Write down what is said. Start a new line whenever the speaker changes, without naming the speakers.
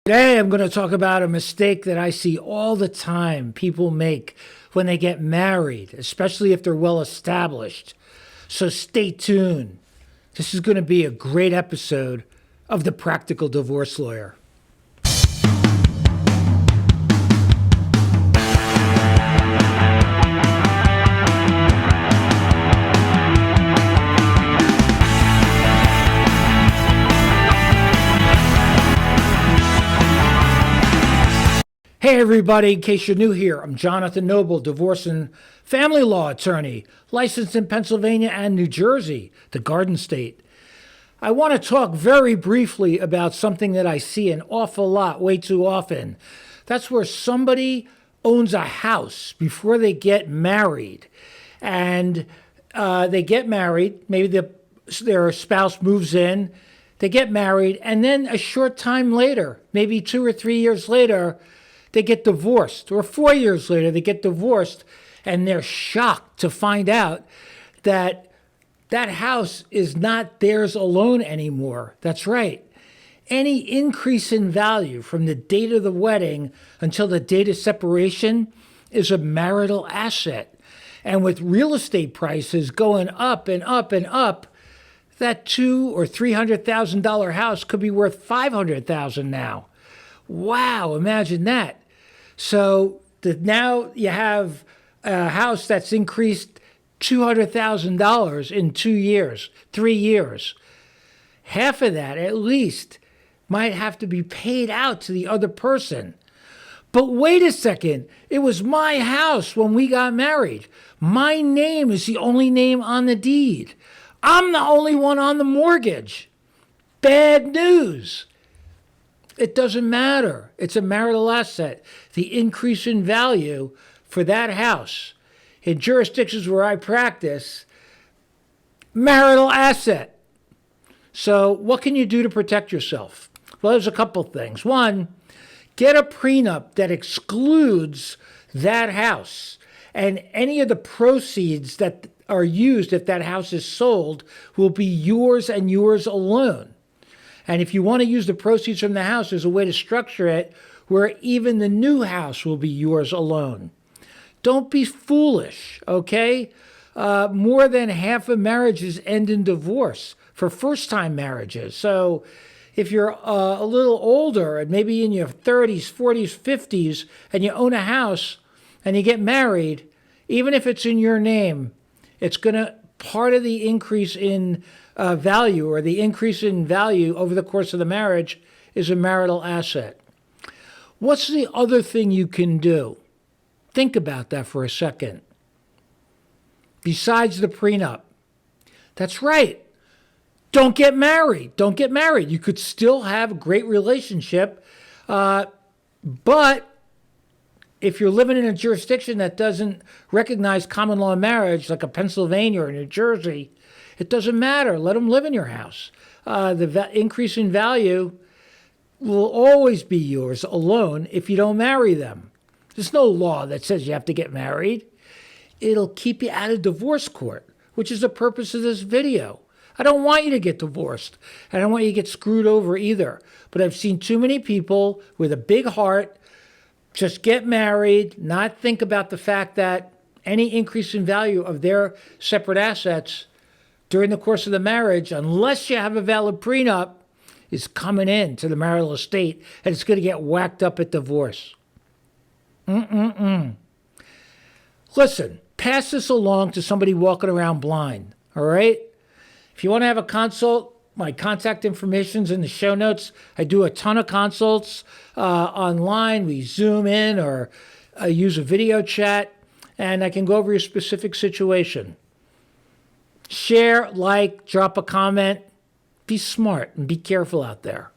Today I'm going to talk about a mistake that I see all the time people make when they get married, especially if they're well established. So stay tuned. This is going to be a great episode of The Practical Divorce Lawyer. Hey everybody, in case you're new here, I'm Jonathan Noble, divorce and family law attorney, licensed in Pennsylvania and New Jersey, the Garden State. I want to talk very briefly about something that I see an awful lot, way too often. That's where somebody owns a house before they get married. And they get married, maybe their spouse moves in, they get married, and then a short time later, maybe 2 or 3 years later, they get divorced, or 4 years later, they get divorced, and they're shocked to find out that that house is not theirs alone anymore. That's right. Any increase in value from the date of the wedding until the date of separation is a marital asset. And with real estate prices going up and up and up, that $200,000 or $300,000 house could be worth $500,000 now. Wow, imagine that. So now you have a house that's increased $200,000 in 2 years, 3 years. Half of that, at least, might have to be paid out to the other person. But wait a second, it was my house when we got married. My name is the only name on the deed. I'm the only one on the mortgage. Bad news. It doesn't matter. It's a marital asset. The increase in value for that house in jurisdictions where I practice, marital asset. So what can you do to protect yourself? Well, there's a couple things. One, get a prenup that excludes that house, and any of the proceeds that are used if that house is sold will be yours and yours alone. And if you want to use the proceeds from the house, there's a way to structure it where even the new house will be yours alone. Don't be foolish, okay? More than half of marriages end in divorce for first-time marriages. So if you're a little older and maybe in your 30s, 40s, 50s, and you own a house and you get married, even if it's in your name, it's going to, part of the increase in value or the increase in value over the course of the marriage is a marital asset. What's the other thing you can do? Think about that for a second. Besides the prenup. That's right. Don't get married. Don't get married. You could still have a great relationship, but if you're living in a jurisdiction that doesn't recognize common law marriage, like a Pennsylvania or New Jersey, it doesn't matter. Let them live in your house. The increase in value will always be yours alone if you don't marry them. There's no law that says you have to get married. It'll keep you out of divorce court, which is the purpose of this video. I don't want you to get divorced. I don't want you to get screwed over either. But I've seen too many people with a big heart just get married, not think about the fact that any increase in value of their separate assets during the course of the marriage, unless you have a valid prenup, is coming in to the marital estate, and it's going to get whacked up at divorce. Listen, pass this along to somebody walking around blind, all right? If you want to have a consult, my contact information's in the show notes. I do a ton of consults online. We Zoom in or use a video chat, and I can go over your specific situation. Share, like, drop a comment. Be smart and be careful out there.